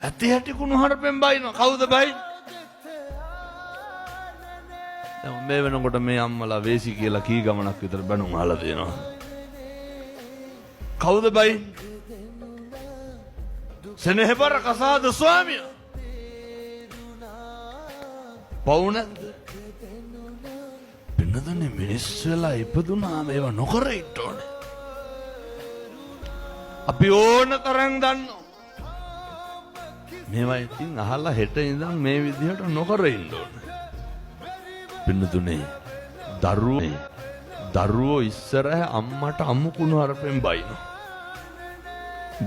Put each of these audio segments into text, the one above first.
ඇති හැටි කුණු හරපෙන් බයිනවා. කවුද බයි? දැන් මේ වෙනකොට මේ අම්මලා වේසි කියලා කී ගමනක් විතර බණුන් අහලා දෙනවා. කවුද බයි? සෙනෙහබර කසාද ස්වාමියා. පවුනද? පින්නදන්නේ මිනිස්සු වෙලා ඉපදුනාම ඒවා නොකර ඉන්න ඕනේ. අපි ඕන තරම් දන්නවා. මේවා ඉතින් අහලා හෙට ඉඳන් මේ විදිහට නොකර ඉන්න ඕනේ. පින්නතුනේ දරුවෝ ඉස්සරහ අම්මට අම්මු කුණු හරපෙන් බයිනවා.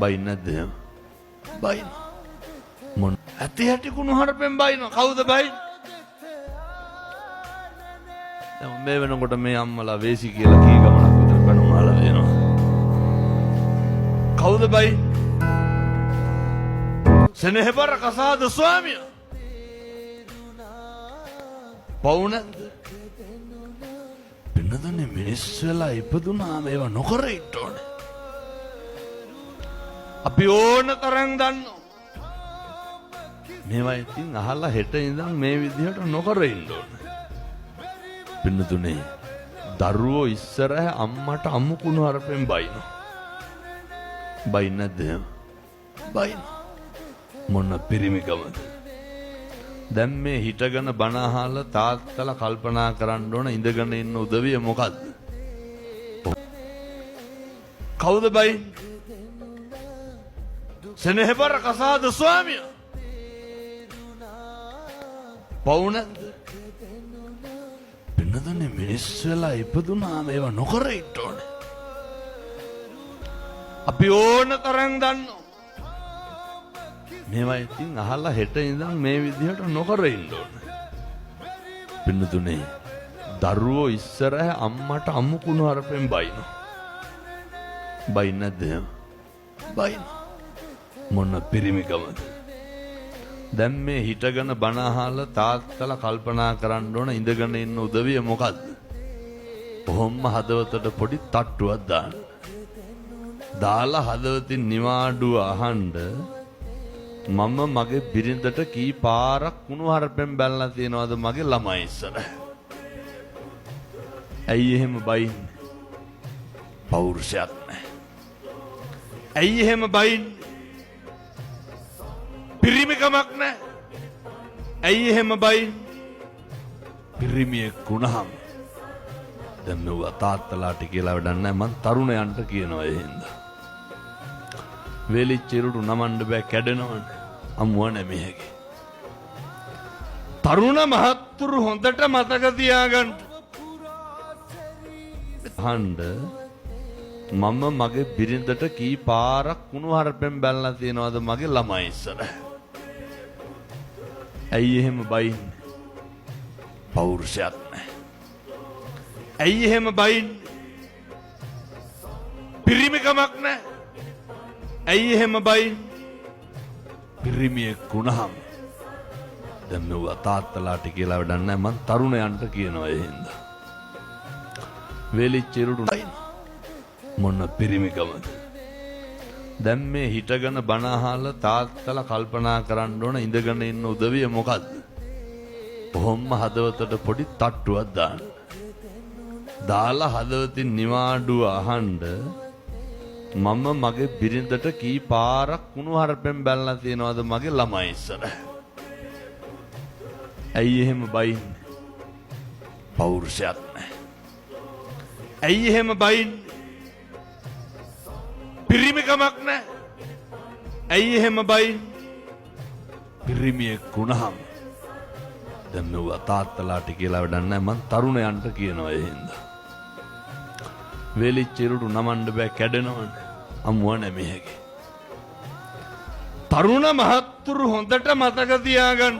බයින්නද එහෙම? බයිනවා. මොන ඇති හැටි කුණු හරපෙන් බයිනවා. කවුද බයි? දැන් මේ වෙනකොට මේ අම්මලා වේසි කියලා කී ගමනක් විතර බණුන් අහලා දෙනවා. කවුද බයි? සෙනෙහබර කසාද ස්වාමියා. පවුනද? පින්නදන්නේ මිනිස්සු වෙලා ඉපදුනාම ඒවා නොකර ඉන්න ඕනේ. අපි ඕන තරම් දන්නවා. මේවා ඉතින් අහලා හෙට ඉඳන් මේ විදිහට නොකර ඉන්න ඕනේ. පින්නතුනේ දරුවෝ ඉස්සරහ අම්මට අම්මු කුණු හරපෙන් බයිනවා. බයින්නද එහෙම? බයිනවා. මොන පිරිමිකමද? දැන් මේ හිටගෙන බණ අහලා තාත්තලා කල්පනා කරන්න ඕන ඉඳගෙන ඉන්න උදවිය මොකද්ද? කවුද බයි? සෙනෙහබර කසාද ස්වාමියා. පවුනද? පින්නදන්නේ මිනිස්සු වෙලා ඉපදුනාම ඒවා නොකර ඉන්න ඕනේ. අපි ඕන තරම් දන්නවා. මේවා ඉතින් අහලා හෙට ඉඳන් මේ විදිහට නොකර ඉන්න ඕනේ. පින්නතුනේ දරුවෝ ඉස්සරහ අම්මට අම්මු කුණු හරපෙන් බයිනවා. බයින්නද එහෙම? බයිනවා. මොන පිරිමිකමද? දැන් මේ හිටගෙන බණ අහලා තාත්තලා කල්පනා කරන්න ඕන ඉඳගෙන ඉන්න උදවිය මොකද්ද? කොහොම හදවතට පොඩි තට්ටුවක් දාන්න. දාලා හදවතින් නිවාඩුව අහන්න මම මගේ බිරිඳට කී පාරක් කුණු හරපෙන් බැලලා තියනවද මගේ ළමයි ඉස්සර. ඇයි එහෙම බයින්නේ? පෞරුෂයක් නැහැ. ඇයි එහෙම බයින්නේ? පිරිමිකමක් නැහැ. ඇයි එහෙම බයින්නේ? පිරිමියෙක් වුණාම දැන් මෙව තාත්තලාට කියලා වැඩක් නැහැ. මං තරුණයන්ට කියනවා ඒ හින්දා. වෙලිච්ච ඉරුට නමන්න බෑ කැඩෙනවනේ. අම්මුව නැමෙහි. තරුණ මහත්තුරු හොඳට මතක තියාගන්න. අහන්න මම මගේ බිරිඳට කී පාරක් කුණු හරපෙන් බැලලා තියනවද මගේ ළමයි ඉස්සර. ඇයි එහෙම බයින්නේ? පෞරුෂයක් නැහැ. ඇයි එහෙම බයින්නේ? පිරිමිකමක් නැහැ. ඇයි එහෙම බයින්නේ? පිරිමියෙක් වුණාම දැන් මෙව තාත්තලාට කියලා වැඩක් නැහැ. මං තරුණයන්ට කියනවා ඒ හින්දා. වෙලිච්ච ඉරුට මොන පිරිමිකමද? දැන් මේ හිටගෙන බණ අහලා තාත්තලා කල්පනා කරන්න ඕන ඉඳගෙන ඉන්න උදවිය මොකද්ද? කොහොම හදවතට පොඩි තට්ටුවක් දාන්න. දාලා හදවතින් නිවාඩුව අහන්න මම මගේ බිරිඳට කී පාරක් කුණු හරපෙන් බැලලා තියනවද මගේ ළමයි ඉස්සර. ඇයි එහෙම බයින්නේ? පෞරුෂයක් නැහැ. ඇයි එහෙම බයින්නේ? පිරිමිකමක් නැහැ. ඇයි එහෙම බයින්නේ? පිරිමියෙක් වුණාම දැන් මෙව තාත්තලාට කියලා වැඩක් නැහැ. මං තරුණයන්ට කියනවා ඒ හින්දා. වෙලිච්ච ඉරුට නමන්න බෑ කැඩෙනවනේ. අම්මුව නැමෙහි. තරුණ මහත්තුරු හොඳට මතක තියාගන්න.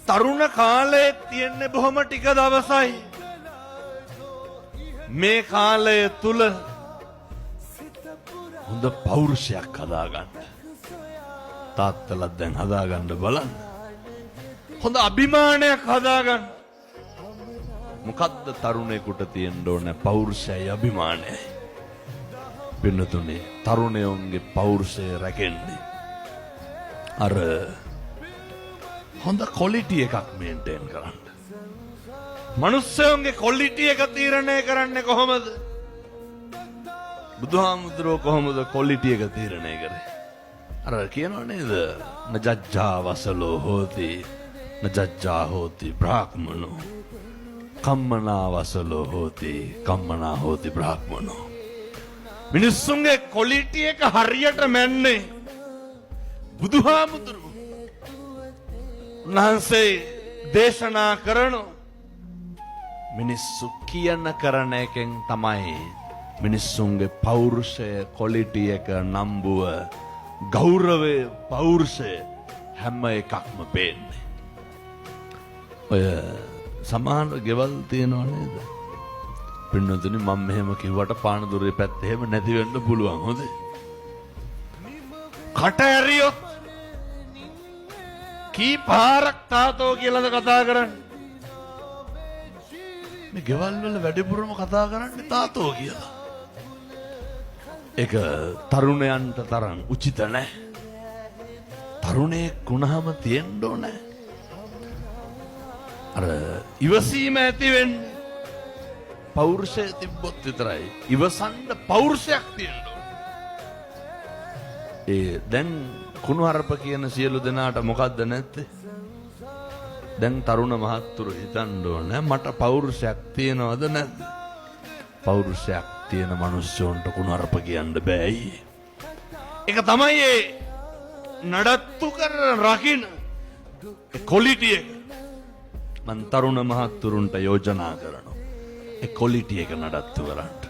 තරුණ කාලේ තියෙන්නේ බොහොම ටික දවසයි. මේ කාලය තුල හොඳ පෞරුෂයක් හදාගන්න. තාත්තලා දැන් හදාගන්න බලන්න. හොඳ අභිමානයක් හදාගන්න. මොකද්ද තරුණයෙකුට තියෙන්න ඕනේ? පෞරුෂයයි අභිමානයයි. පින්නතුනේ තරුණයන්ගේ පෞරුෂය රැකෙන්නේ අර හොඳ ක්වොලිටි එකක් මේන්ටේන් කරන්න. මනුස්සයන්ගේ ක්වොලිටි එක තීරණය කරන්නේ කොහොමද? බුදුහාමුදුරුවෝ කොහොමද ක්වොලිටි එක තීරණය කරේ? අර කියනවා නේද? නජජ්ජා වසලෝ හෝති නජජ්ජා හෝති බ්‍රාහ්මනෝ කම්මනා වසලෝ හෝති කම්මනා හෝති බ්‍රාහ්මනෝ. මිනිස්සුන්ගේ ක්වොලිටි එක හරියට මැන්නේ බුදුහාමුදුරුවෝ. උන්වහන්සේ දේශනා කරන මිනිස්සු කියන කරන එකෙන් තමයි මිනිස්සුන්ගේ පෞරුෂය ක්වොලිටි එක නම්බුව ගෞරවය පෞරුෂය හැම එකක්ම පේන්නේ. ඔය සමාන ගෙවල් තියෙනවා නේද? පින්නතුනි මම මෙහෙම කිව්වට පානදුරේ පැත්ත එහෙම නැති වෙන්න පුළුවන්. හොඳේ. කට ඇරියොත් කී පාරක් තාතෝ කියලාද කතා කරන්නේ? මේ ගෙවල් වල වැඩිපුරම කතා කරන්නේ තාතෝ කියලා. ඒක තරුණයන්ට තරම් උචිත නැහැ. තරුණයෙක් වුණාම තියෙන්න ඕනේ අර ඉවසීම ඇති වෙන්නේ පෞරුෂය තිබ්බොත් විතරයි. ඉවසන්න පෞරුෂයක් තියෙන්න ඕනේ. දැන් කුණුහරුප කියන සියලු දෙනාට මොකද්ද නැත්තේ? දැන් තරුණ මහත්තුරු හිතන්න ඕනේ මට පෞරුෂයක් තියනවද නැද්ද? පෞරුෂයක් තියෙන මිනිස්සුන්ට කුණුහරුප කියන්න බෑයි. ඒක තමයි ඒ නඩත්තු කරන රකින්න ක්වොලිටි එක. මන් තරුණ මහත්තුරුන්ට යෝජනා කරනවා ඒ ක්වොලිටි එක නඩත්තු කරන්න.